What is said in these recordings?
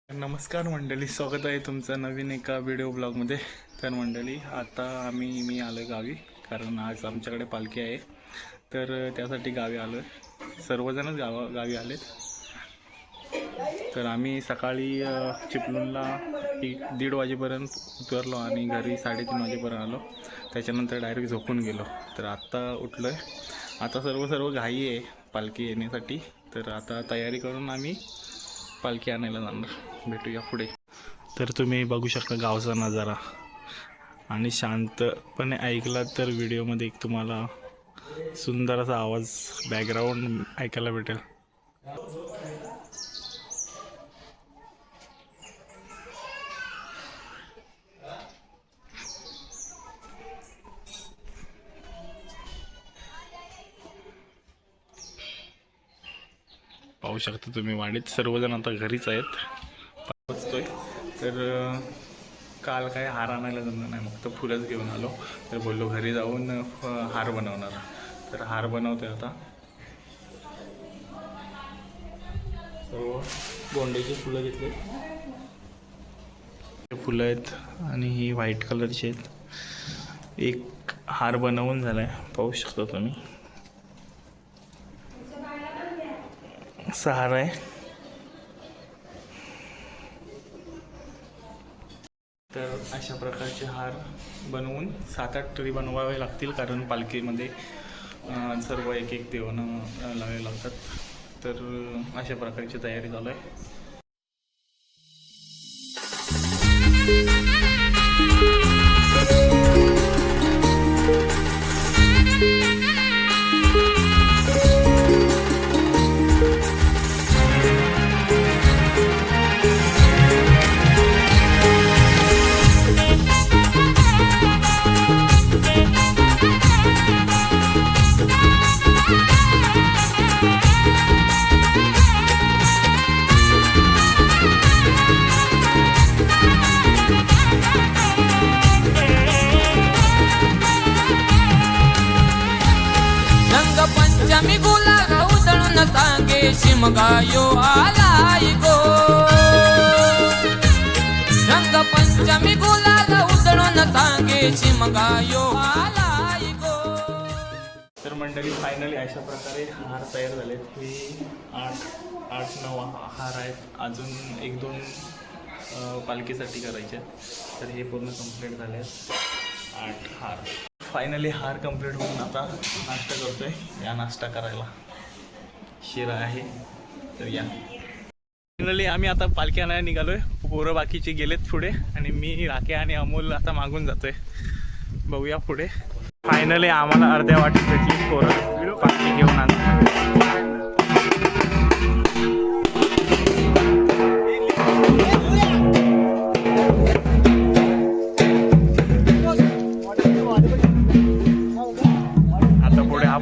नमस्कार मंडळी, स्वागत आहे तुमचं नवीन एका व्हिडिओ ब्लॉगमध्ये. तर मंडळी, आता मी आलो गावी, कारण आज आमच्याकडे पालखी आहे. तर त्यासाठी गावी आलो आहे. सर्वजणच गावी आलेत. तर आम्ही सकाळी चिपळूणला 1-1:30 वाजेपर्यंत उतरलो आणि घरी 3:30 वाजेपर्यंत आलो. त्याच्यानंतर डायरेक्ट झोपून गेलो. तर आत्ता उठलो आहे. आता सर्व घाई आहे पालखी येण्यासाठी. तर आता तयारी करून आम्ही पालखी आणायला जाणार. भेटूया पुढे. तर तुम्ही बघू शकता गावचा नजारा, आणि शांतपणे ऐकला तर व्हिडिओमध्ये एक तुम्हाला सुंदर असा आवाज बॅकग्राऊंड ऐकायला भेटेल. पाहू शकता तुम्ही, वाडीत सर्वजण आता घरीच आहेत. पोचतोय. तर काल काय हार आणायला जमलं नाही, फक्त फुलंच घेऊन आलो. तर बोललो घरी जाऊन हार बनवणार. तर हार बनवतोय आता. सर्व गोंड्याची फुलं घेतली. फुलं आहेत आणि ही व्हाईट कलरची आहेत. एक हार बनवून झालाय, पाहू शकता तुम्ही. 6 हार आहे. तर अशा प्रकारचे हार बनवून 7-8 ट्री बनवावे लागतील, कारण पालखीमध्ये सर्व एक देवानं लावावे लागतात. तर अशा प्रकारची तयारी चालू आहे. पंचमी गुलाल उधळून सांगे शिमगायो आलाय गो. रंग पंचमी गुलाल उधळून सांगे शिमगायो आलाय गो. तर मंडळी, फायनली अशा प्रकारे हार तयार झालेत. हे 8-9 हार आहेत. अजून 1-2 पालखीसाठी करायचे. तर हे पूर्ण कंप्लीट झाले आहेत. 8 हार. फायनली हार कंप्लीट होऊन आता नाश्ता करतोय. या नाश्ता करायला शिरा आहे. तर या. फायनली आम्ही आता पालखी आणायला निघालोय. पोरं बाकीचे गेलेत पुढे, आणि मी, राखे आणि अमोल आता मागून जातोय. बघूया पुढे. फायनली आम्हाला अर्ध्या वाटेत भेटली पोरं पालखी घेऊन आणतो.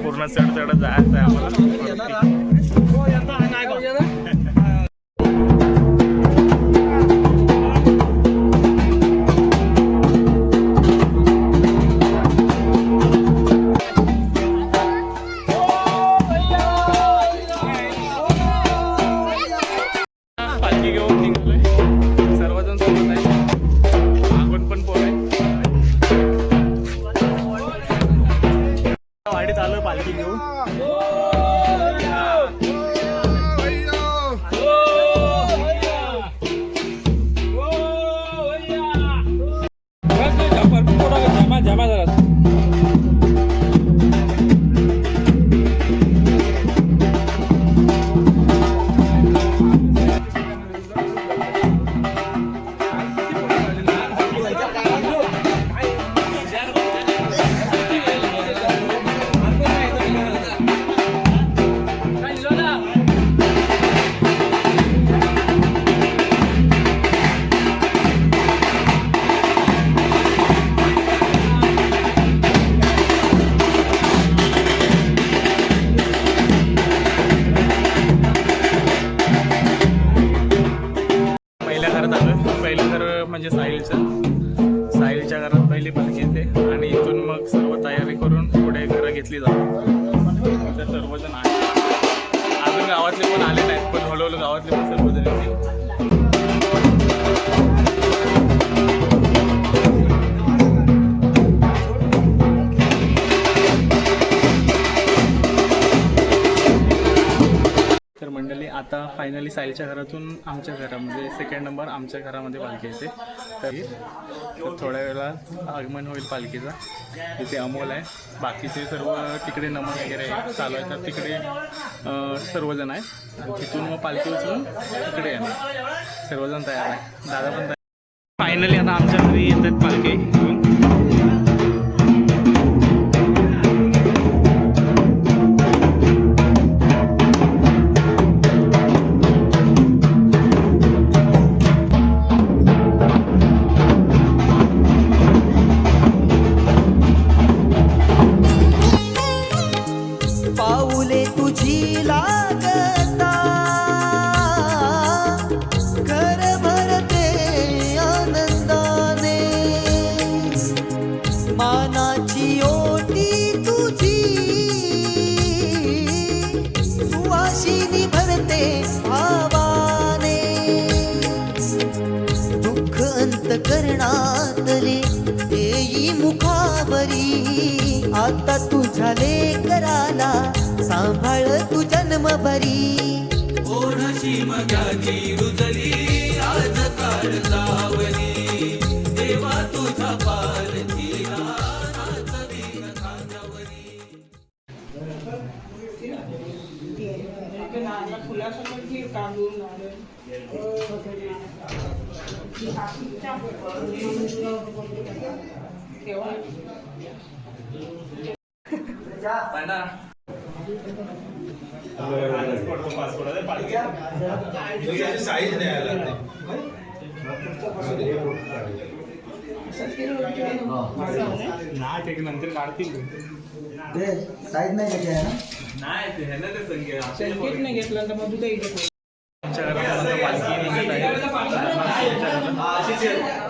पूर्ण चढ जायचं आहे आम्हाला. पालखी घेऊन निघालोय. सर्वजण सोबत आहे. मागून पण पोर आहे. वाडीत आलो पालखी घेऊन. पहिलं घर म्हणजे साहिलच्या घरात पहिली पालखी येते, आणि इथून मग सर्व तयारी करून पुढे घरं घेतली जातात. तर सर्वजण आहे. अजून गावातले कोण आले नाहीत, पण हळूहळू गावातले पण सर्वजण येतील. साईलच्या घरातून आमच्या घरामध्ये सेकंड नंबर आमच्या घरामध्ये पालखी येते. तर थोड्या वेळात आगमन होईल पालखीचा. इथे अमोल आहे, बाकीचे सर्व तिकडे नमन वगैरे चालू आहे. तर तिकडे सर्वजण आहेत आणि तिथून मग पालखी उचलून तिकडे येणार. सर्वजण तयार आहे, दादा पण तयार. फायनली आता आमच्या घरी येतात पालखी घेऊन. पाऊले तुझी लागता घर भरते आनंदाने, मानाची ओटी तुझी सुवासिनी भरते भावाने, दुःख अंतकरणातले येई मुखावरी, आता तुझ्या लेकराला सांभाळ तू जन्मभरी. ओढशी मग्याची रुजली आज काळ जावली, देवा तुझा पालखीला नाचवी खांद्यावरी. नंतर काढतील साईज नाही घेतली नाही घेतलं तर मग आमच्या घरात पालखी निघत आहे.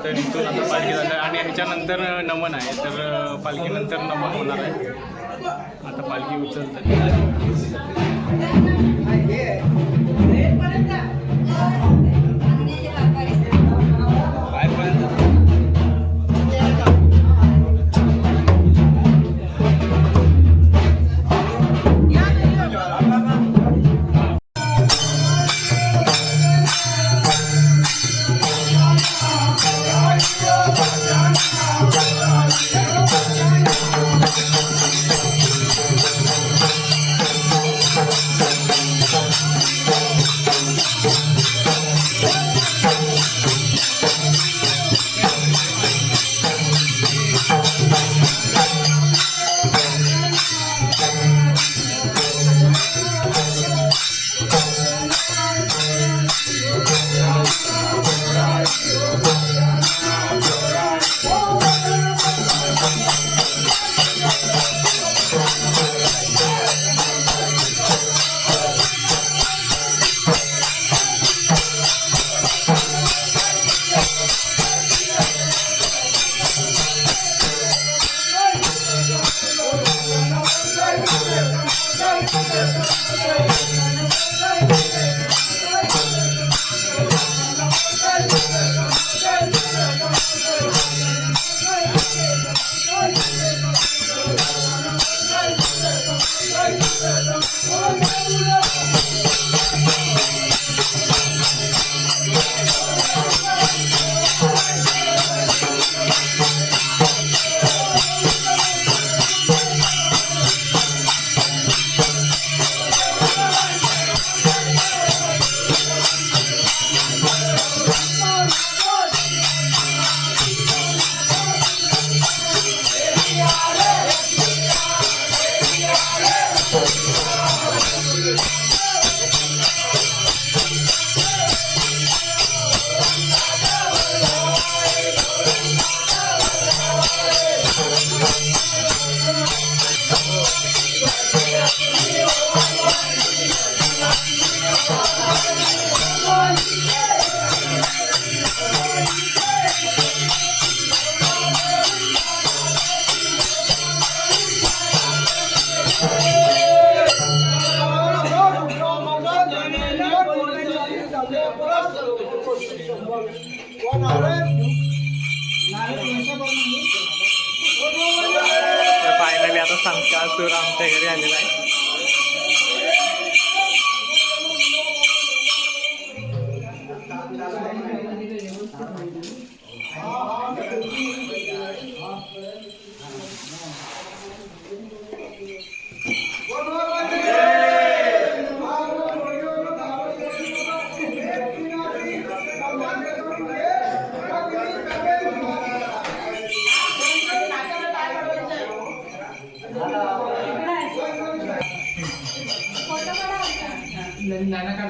तर इथून आता पालखी झालं आणि ह्याच्यानंतर नमन आहे. तर पालखीनंतर नमन होणार आहे. आता पालखी उचलतात. फायनली आता संकासूर आमच्या घरी आलेला आहे.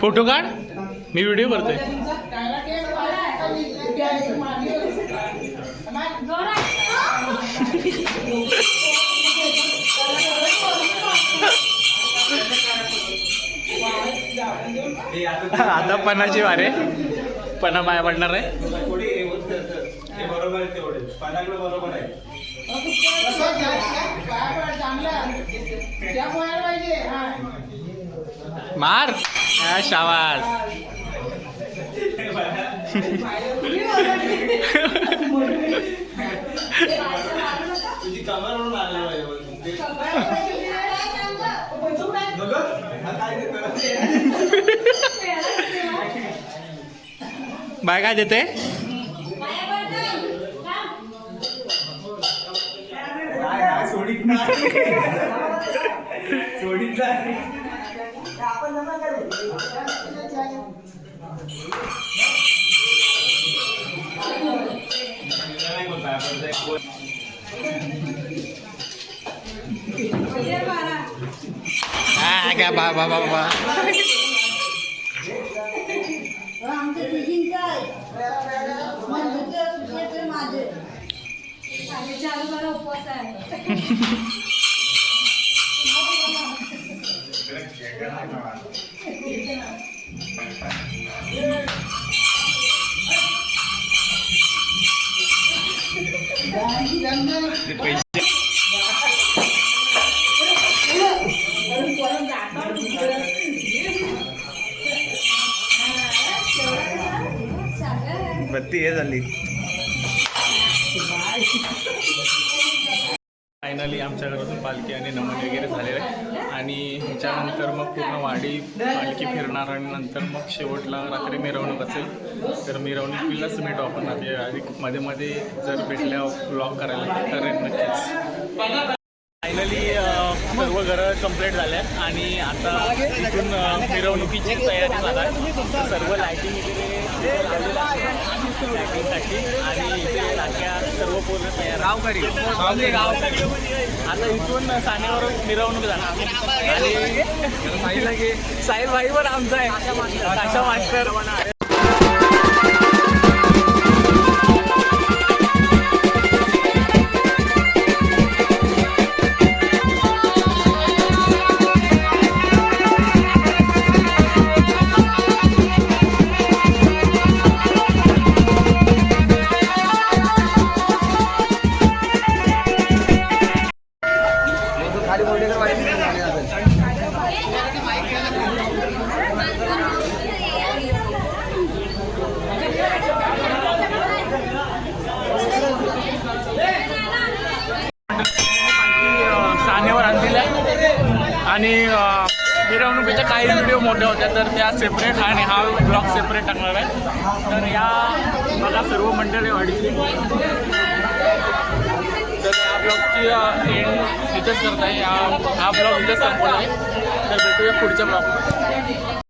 फोटो काढ, मी व्हिडिओ करतोय. आता पणाची वारे, पणा माया पडणार आहे. बरोबर आहे तेवढे पानाकडे बरोबर आहे. मार शाबास. तुझी कमर म्हणून आणला पाहिजे. बाय काय देते? सोडीत नाही. सोडीत नाही. काय बा बा बा बा. आमचं तिघींचं आहे. माझे चालू करा उपवास आहे. बत्ती हे झाली. फायनली आमच्या घरातून पालखी आणि नमन वगैरे झालेलं आहे आणि ह्याच्यानंतर मग पूर्ण वाडी पालखी फिरणार आणि नंतर मग शेवटला रात्री मिरवणूक असेल. तर मिरवणुकीलाच भेटू आपण आता. अधिक मध्ये मध्ये जर भेटल्या ब्लॉग करायला तर नक्कीच. फायनली सर्व घरं कंप्लीट झाल्या आणि आता इथून मिरवणुकीची तयारी झाला आहे. सर्व लायटिंग वगैरे लावलेलं आहे लायटिंगसाठी आणि इथे लाट्या सर्व पूर्ण तयार. गावकरी आता इथून सानेवर मिरवणूक जाणार आणि साहिल भाई पण आमचा आहे, आशा मास्टर. सानेवर आणलेल्या आणि मिरवणुकीच्या काही व्हिडिओ मोठ्या होत्या तर त्या सेपरेट आणि हा ब्लॉग सेपरेट टाकणार आहे. तर या मला सर्व मंडळी वाढीची तर या ब्लॉगची एंड इथेच करत आहे. हा ब्लॉग इथेच संपवला आहे. तर भेटूया पुढच्या ब्लॉगमध्ये.